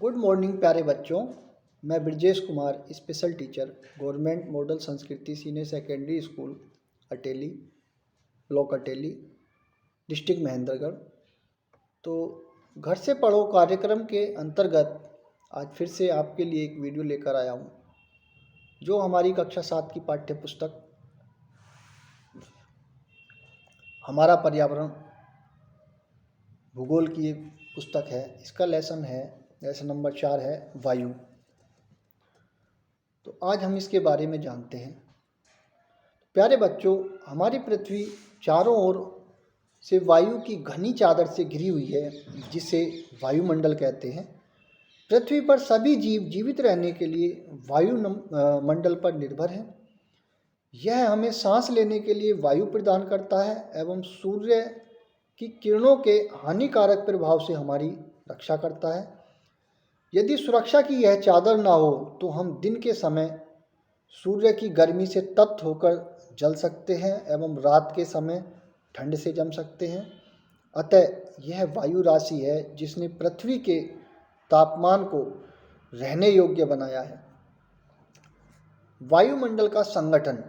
Good morning प्यारे बच्चों। मैं Brajesh Kumar, special teacher, government model Sanskriti senior secondary school Ateli, block Ateli, district Mahendragarh. तो घर से पढ़ो कार्यक्रम के अंतर्गत आज फिर से आपके लिए एक वीडियो लेकर आया हूँ, जो हमारी कक्षा 7 की पाठ्य पुस्तक हमारा पर्यावरण भूगोल की एक पुस्तक है। इसका लेसन नंबर 4 है वायु। तो आज हम इसके बारे में जानते हैं। प्यारे बच्चों, हमारी पृथ्वी चारों ओर से वायु की घनी चादर से घिरी हुई है, जिसे वायुमंडल कहते हैं। पृथ्वी पर सभी जीव जीवित रहने के लिए वायुमंडल पर निर्भर हैं। यह हमें सांस लेने के लिए वायु प्रदान करता है एवं सूर्य की किरणों के हानिकारक प्रभाव से हमारी रक्षा करता है। यदि सुरक्षा की यह चादर ना हो तो हम दिन के समय सूर्य की गर्मी से तप्त होकर जल सकते हैं एवं रात के समय ठंड से जम सकते हैं। अतः यह वायु राशि है जिसने पृथ्वी के तापमान को रहने योग्य बनाया है। वायुमंडल का संगठन।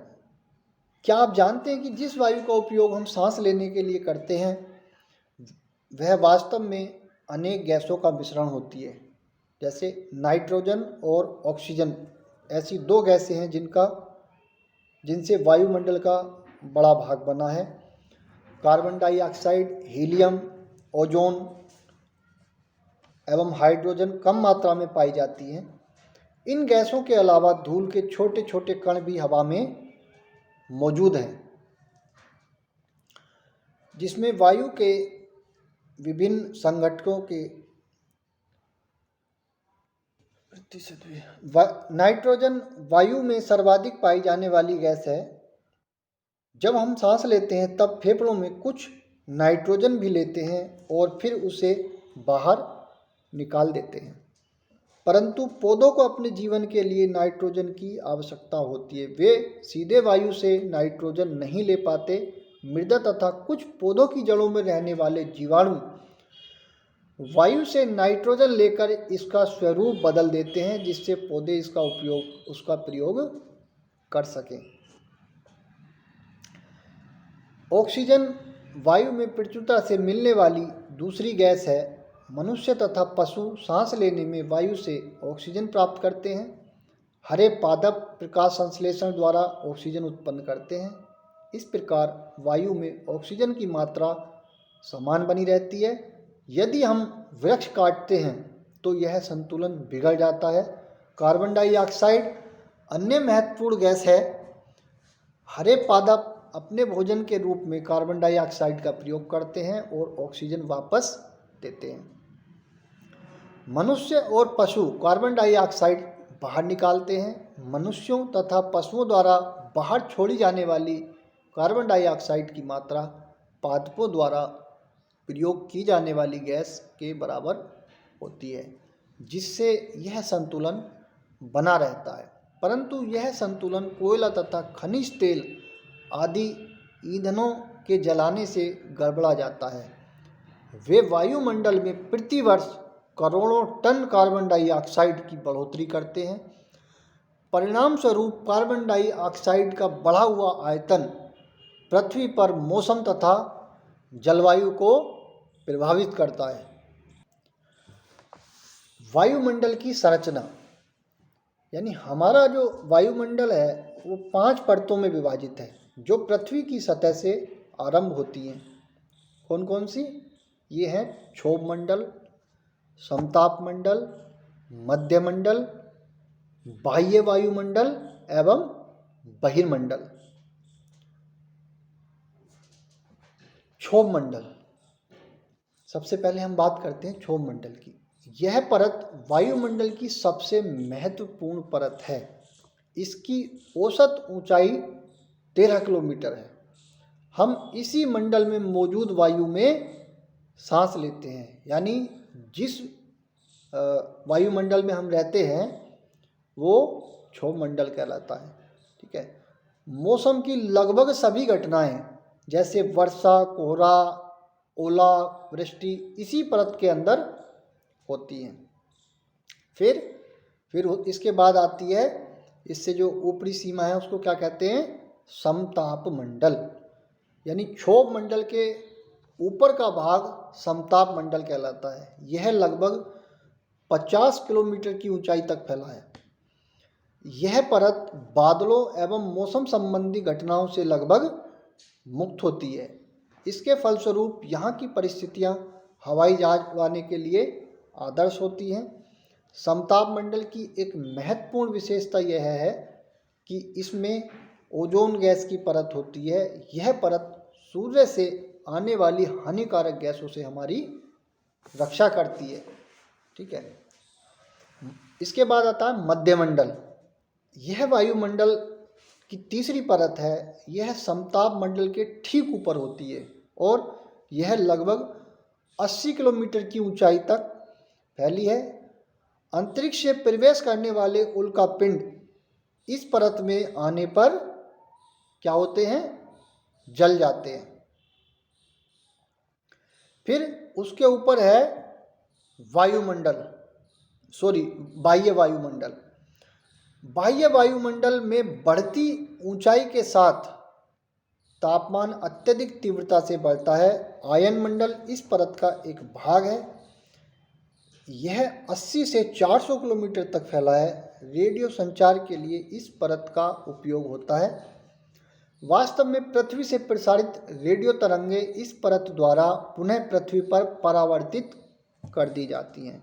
क्या आप जानते हैं कि जिस वायु का उपयोग हम सांस लेने के लिए करते हैं वह वास्तव में अनेक गैसों का मिश्रण होती है। जैसे नाइट्रोजन और ऑक्सीजन ऐसी दो गैसें हैं जिनसे वायुमंडल का बड़ा भाग बना है। कार्बन डाइऑक्साइड, हीलियम, ओजोन एवं हाइड्रोजन कम मात्रा में पाई जाती हैं। इन गैसों के अलावा धूल के छोटे छोटे कण भी हवा में मौजूद हैं, जिसमें वायु के विभिन्न संघटकों के नाइट्रोजन वायु में सर्वाधिक पाई जाने वाली गैस है। जब हम सांस लेते हैं तब फेफड़ों में कुछ नाइट्रोजन भी लेते हैं और फिर उसे बाहर निकाल देते हैं। परंतु पौधों को अपने जीवन के लिए नाइट्रोजन की आवश्यकता होती है। वे सीधे वायु से नाइट्रोजन नहीं ले पाते। मृदा तथा कुछ पौधों की जड़ों में रहने वाले जीवाणु वायु से नाइट्रोजन लेकर इसका स्वरूप बदल देते हैं, जिससे पौधे उसका प्रयोग कर सकें। ऑक्सीजन वायु में प्रचुरता से मिलने वाली दूसरी गैस है। मनुष्य तथा पशु सांस लेने में वायु से ऑक्सीजन प्राप्त करते हैं। हरे पादप प्रकाश संश्लेषण द्वारा ऑक्सीजन उत्पन्न करते हैं। इस प्रकार वायु में ऑक्सीजन की मात्रा समान बनी रहती है। यदि हम वृक्ष काटते हैं तो यह संतुलन बिगड़ जाता है। कार्बन डाइऑक्साइड अन्य महत्वपूर्ण गैस है। हरे पादप अपने भोजन के रूप में कार्बन डाइऑक्साइड का प्रयोग करते हैं और ऑक्सीजन वापस देते हैं। मनुष्य और पशु कार्बन डाइऑक्साइड बाहर निकालते हैं। मनुष्यों तथा पशुओं द्वारा बाहर छोड़ी जाने वाली कार्बन डाइऑक्साइड की मात्रा पादपों द्वारा प्रयोग की जाने वाली गैस के बराबर होती है, जिससे यह संतुलन बना रहता है। परंतु यह संतुलन कोयला तथा खनिज तेल आदि ईंधनों के जलाने से गड़बड़ा जाता है। वे वायुमंडल में प्रति वर्ष करोड़ों टन कार्बन डाइऑक्साइड की बढ़ोतरी करते हैं। परिणाम स्वरूप कार्बन डाइऑक्साइड का बढ़ा हुआ आयतन पृथ्वी पर मौसम तथा जलवायु को प्रभावित करता है। वायुमंडल की संरचना, यानी हमारा जो वायुमंडल है वो 5 परतों में विभाजित है, जो पृथ्वी की सतह से आरंभ होती हैं। कौन कौन सी? ये हैं क्षोभ मंडल, समताप मंडल, मध्यमंडल, बाह्य वायुमंडल एवं बहिर्मंडल। क्षोभ मंडल, सबसे पहले हम बात करते हैं क्षोभ मंडल की। यह परत वायुमंडल की सबसे महत्वपूर्ण परत है। इसकी औसत ऊंचाई 13 किलोमीटर है। हम इसी मंडल में मौजूद वायु में सांस लेते हैं, यानी जिस वायुमंडल में हम रहते हैं वो क्षोभ मंडल कहलाता है। ठीक है। मौसम की लगभग सभी घटनाएं जैसे वर्षा, कोहरा, ओला वृष्टि इसी परत के अंदर होती हैं। फिर इसके बाद आती है, इससे जो ऊपरी सीमा है उसको क्या कहते हैं, समताप मंडल। यानी क्षोभ मंडल के ऊपर का भाग समताप मंडल कहलाता है। यह लगभग 50 किलोमीटर की ऊंचाई तक फैला है। यह परत बादलों एवं मौसम संबंधी घटनाओं से लगभग मुक्त होती है। इसके फलस्वरूप यहाँ की परिस्थितियाँ हवाई जहाज उड़ाने के लिए आदर्श होती हैं। समताप मंडल की एक महत्वपूर्ण विशेषता यह है कि इसमें ओजोन गैस की परत होती है। यह परत सूर्य से आने वाली हानिकारक गैसों से हमारी रक्षा करती है। ठीक है। इसके बाद आता है मध्यमंडल। यह वायुमंडल की तीसरी परत है। यह समताप मंडल के ठीक ऊपर होती है और यह लगभग 80 किलोमीटर की ऊंचाई तक फैली है। अंतरिक्ष से प्रवेश करने वाले उल्का पिंड इस परत में आने पर क्या होते हैं, जल जाते हैं। फिर उसके ऊपर है बाह्य वायुमंडल। बाह्य वायुमंडल में बढ़ती ऊंचाई के साथ तापमान अत्यधिक तीव्रता से बढ़ता है। आयन मंडल इस परत का एक भाग है। यह 80 से 400 किलोमीटर तक फैला है। रेडियो संचार के लिए इस परत का उपयोग होता है। वास्तव में पृथ्वी से प्रसारित रेडियो तरंगें इस परत द्वारा पुनः पृथ्वी पर परावर्तित कर दी जाती हैं।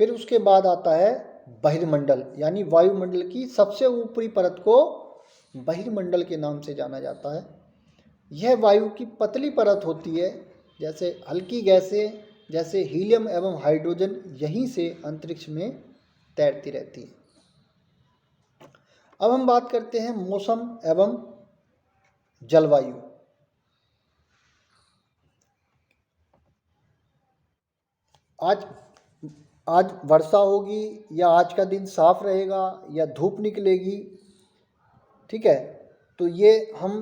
फिर उसके बाद आता है बहिर्मंडल, यानी वायुमंडल की सबसे ऊपरी परत को बहिर्मंडल के नाम से जाना जाता है। यह वायु की पतली परत होती है। जैसे हल्की गैसें जैसे हीलियम एवं हाइड्रोजन यहीं से अंतरिक्ष में तैरती रहती हैं। अब हम बात करते हैं मौसम एवं जलवायु। आज वर्षा होगी या आज का दिन साफ रहेगा या धूप निकलेगी, ठीक है। तो ये हम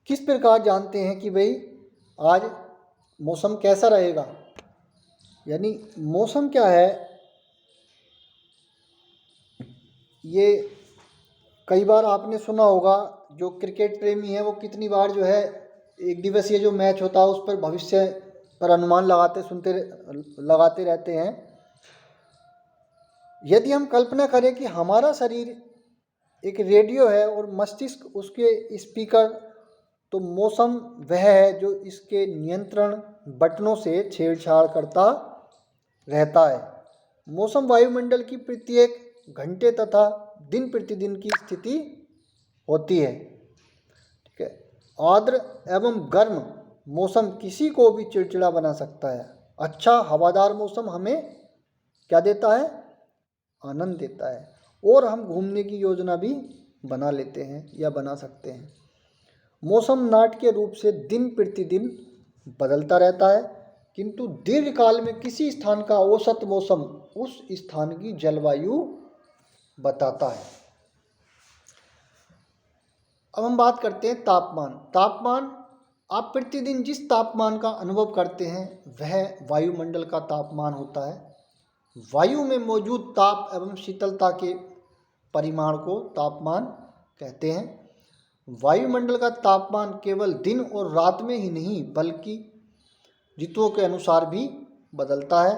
किस प्रकार जानते हैं कि भाई आज मौसम कैसा रहेगा। यानी मौसम क्या है, ये कई बार आपने सुना होगा, जो क्रिकेट प्रेमी है वो कितनी बार जो है एक दिवसीय जो मैच होता है उस पर भविष्य पर अनुमान लगाते रहते हैं। यदि हम कल्पना करें कि हमारा शरीर एक रेडियो है और मस्तिष्क उसके स्पीकर, तो मौसम वह है जो इसके नियंत्रण बटनों से छेड़छाड़ करता रहता है। मौसम वायुमंडल की प्रत्येक घंटे तथा दिन प्रतिदिन की स्थिति होती है। ठीक है। आर्द्र एवं गर्म मौसम किसी को भी चिड़चिड़ा बना सकता है। अच्छा हवादार मौसम हमें क्या देता है, आनंद देता है और हम घूमने की योजना भी बना लेते हैं या बना सकते हैं। मौसम नाटकीय रूप से दिन प्रतिदिन बदलता रहता है, किंतु दीर्घकाल में किसी स्थान का औसत मौसम उस स्थान की जलवायु बताता है। अब हम बात करते हैं तापमान। आप प्रतिदिन जिस तापमान का अनुभव करते हैं वह वायुमंडल का तापमान होता है। वायु में मौजूद ताप एवं शीतलता के परिमाण को तापमान कहते हैं। वायुमंडल का तापमान केवल दिन और रात में ही नहीं बल्कि ऋतुओं के अनुसार भी बदलता है।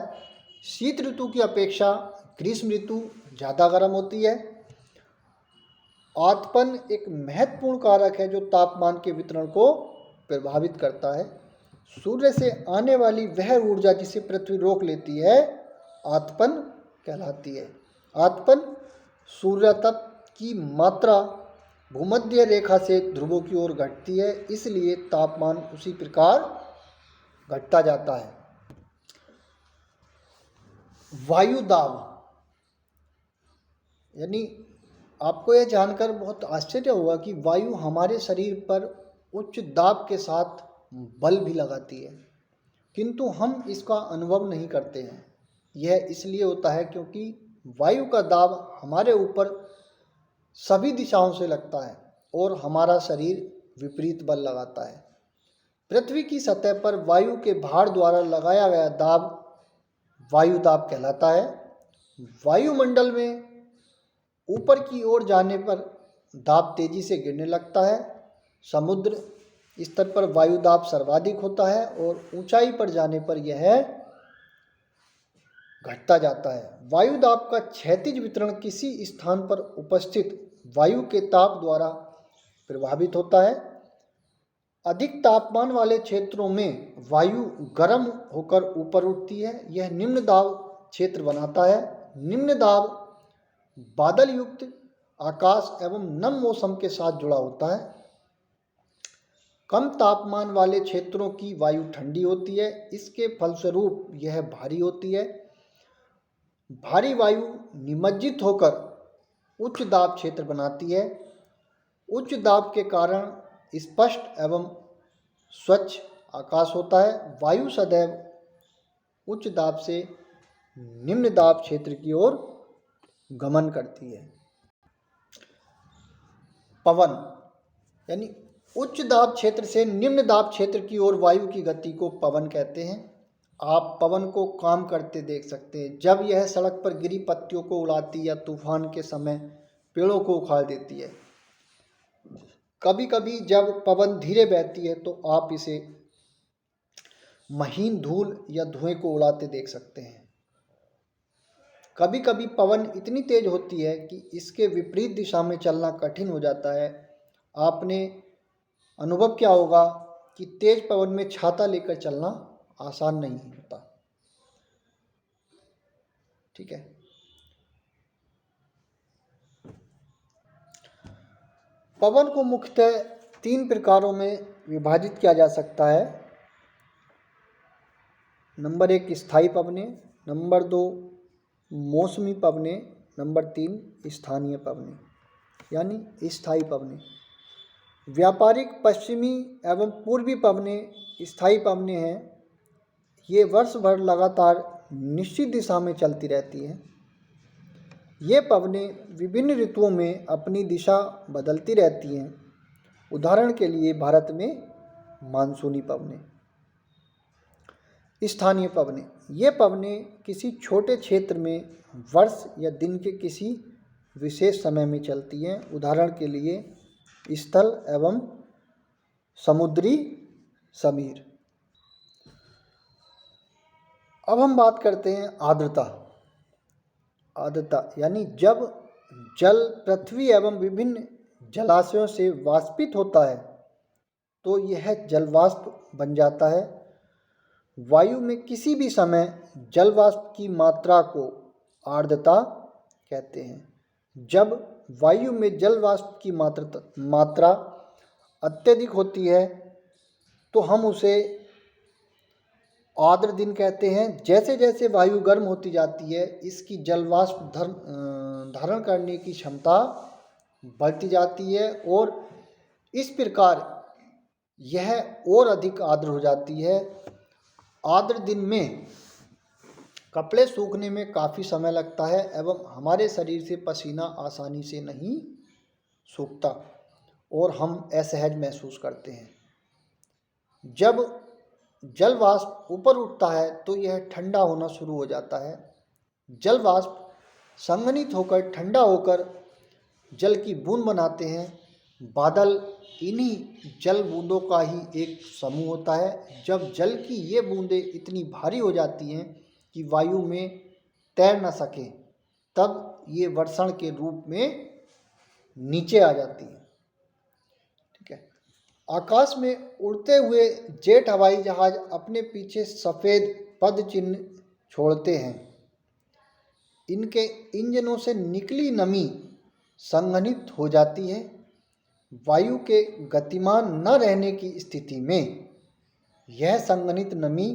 शीत ऋतु की अपेक्षा ग्रीष्म ऋतु ज़्यादा गर्म होती है। आतपन एक महत्वपूर्ण कारक है जो तापमान के वितरण को प्रभावित करता है। सूर्य से आने वाली वह ऊर्जा जिसे पृथ्वी रोक लेती है आतपन कहलाती है। आतपन सूर्यताप की मात्रा भूमध्य रेखा से ध्रुवों की ओर घटती है, इसलिए तापमान उसी प्रकार घटता जाता है। वायु दाब, यानी आपको यह जानकर बहुत आश्चर्य होगा कि वायु हमारे शरीर पर उच्च दाब के साथ बल भी लगाती है, किंतु हम इसका अनुभव नहीं करते हैं। यह इसलिए होता है क्योंकि वायु का दाब हमारे ऊपर सभी दिशाओं से लगता है और हमारा शरीर विपरीत बल लगाता है। पृथ्वी की सतह पर वायु के भार द्वारा लगाया गया दाब वायु दाब कहलाता है। वायुमंडल में ऊपर की ओर जाने पर दाब तेजी से गिरने लगता है। समुद्र स्तर पर वायु दाब सर्वाधिक होता है और ऊंचाई पर जाने पर यह घटता जाता है। वायु दाब का क्षैतिज वितरण किसी स्थान पर उपस्थित वायु के ताप द्वारा प्रभावित होता है। अधिक तापमान वाले क्षेत्रों में वायु गर्म होकर ऊपर उठती है, यह निम्न दाब क्षेत्र बनाता है। निम्न दाब बादल युक्त आकाश एवं नम मौसम के साथ जुड़ा होता है। कम तापमान वाले क्षेत्रों की वायु ठंडी होती है, इसके फलस्वरूप यह भारी होती है। भारी वायु निमज्जित होकर उच्च दाब क्षेत्र बनाती है। उच्च दाब के कारण स्पष्ट एवं स्वच्छ आकाश होता है। वायु सदैव उच्च दाब से निम्न दाब क्षेत्र की ओर गमन करती है। पवन यानी उच्च दाब क्षेत्र से निम्न दाब क्षेत्र की ओर वायु की गति को पवन कहते हैं। आप पवन को काम करते देख सकते हैं, जब यह सड़क पर गिरी पत्तियों को उड़ाती या तूफान के समय पेड़ों को उखाड़ देती है। कभी कभी जब पवन धीरे बहती है तो आप इसे महीन धूल या धुएं को उड़ाते देख सकते हैं। कभी कभी पवन इतनी तेज होती है कि इसके विपरीत दिशा में चलना कठिन हो जाता है। आपने अनुभव किया होगा कि तेज पवन में छाता लेकर चलना आसान नहीं होता। ठीक है। पवन को मुख्यतः 3 प्रकारों में विभाजित किया जा सकता है। नंबर 1 स्थायी पवनें, नंबर 2 मौसमी पवनें, नंबर 3 स्थानीय पवनें यानी स्थायी पवनें। व्यापारिक पश्चिमी एवं पूर्वी पवनें स्थायी पवनें हैं। ये वर्ष भर लगातार निश्चित दिशा में चलती रहती हैं। ये पवनें विभिन्न ऋतुओं में अपनी दिशा बदलती रहती हैं। उदाहरण के लिए भारत में मानसूनी पवनें। स्थानीय पवनें, ये पवनें किसी छोटे क्षेत्र में वर्ष या दिन के किसी विशेष समय में चलती हैं। उदाहरण के लिए स्थल एवं समुद्री समीर। अब हम बात करते हैं आर्द्रता। आर्द्रता यानी जब जल पृथ्वी एवं विभिन्न जलाशयों से वाष्पित होता है तो यह जलवाष्प बन जाता है। वायु में किसी भी समय जलवाष्प की मात्रा को आर्द्रता कहते हैं। जब वायु में जलवाष्प की मात्रा अत्यधिक होती है तो हम उसे आर्द्र दिन कहते हैं। जैसे जैसे वायु गर्म होती जाती है, इसकी जलवाष्प धारण करने की क्षमता बढ़ती जाती है और इस प्रकार यह और अधिक आर्द्र हो जाती है। आर्द्र दिन में कपड़े सूखने में काफ़ी समय लगता है एवं हमारे शरीर से पसीना आसानी से नहीं सूखता और हम असहज महसूस करते हैं। जब जल वाष्प ऊपर उठता है तो यह ठंडा होना शुरू हो जाता है। जल वाष्प संघनित होकर ठंडा होकर जल की बूंद बनाते हैं। बादल इन्हीं जल बूंदों का ही एक समूह होता है। जब जल की ये बूंदें इतनी भारी हो जाती हैं कि वायु में तैर न सके, तब ये वर्षण के रूप में नीचे आ जाती है। ठीक है। आकाश में उड़ते हुए जेट हवाई जहाज अपने पीछे सफ़ेद पद चिन्ह छोड़ते हैं। इनके इंजनों से निकली नमी संघनित हो जाती है। वायु के गतिमान न रहने की स्थिति में यह संघनित नमी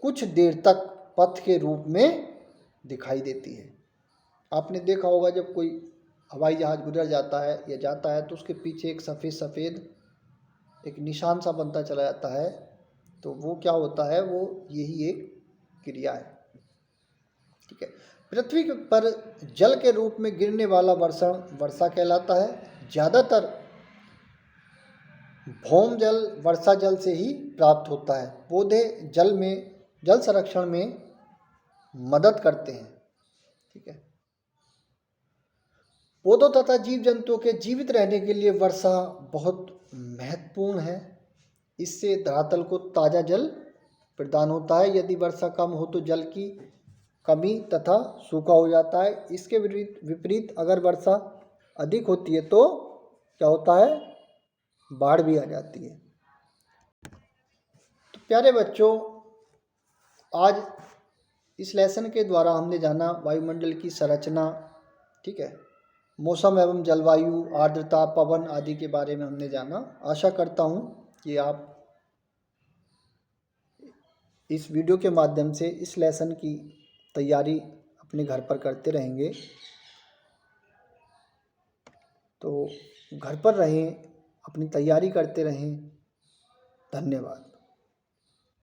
कुछ देर तक पथ के रूप में दिखाई देती है। आपने देखा होगा जब कोई हवाई जहाज गुजर जाता है या जाता है तो उसके पीछे एक सफ़ेद एक निशान सा बनता चला जाता है, तो वो क्या होता है, वो यही एक क्रिया है। ठीक है। पृथ्वी पर जल के रूप में गिरने वाला वर्षण वर्षा कहलाता है। ज़्यादातर भौम जल वर्षा जल से ही प्राप्त होता है। पौधे जल संरक्षण में मदद करते हैं। ठीक है। पौधों तथा जीव जंतुओं के जीवित रहने के लिए वर्षा बहुत महत्वपूर्ण है। इससे धरातल को ताज़ा जल प्रदान होता है। यदि वर्षा कम हो तो जल की कमी तथा सूखा हो जाता है। इसके विपरीत अगर वर्षा अधिक होती है तो क्या होता है, बाढ़ भी आ जाती है। तो प्यारे बच्चों, आज इस लेसन के द्वारा हमने जाना वायुमंडल की संरचना, ठीक है, मौसम एवं जलवायु, आर्द्रता, पवन आदि के बारे में हमने जाना। आशा करता हूँ कि आप इस वीडियो के माध्यम से इस लेसन की तैयारी अपने घर पर करते रहेंगे। तो घर पर रहें, अपनी तैयारी करते रहें। धन्यवाद।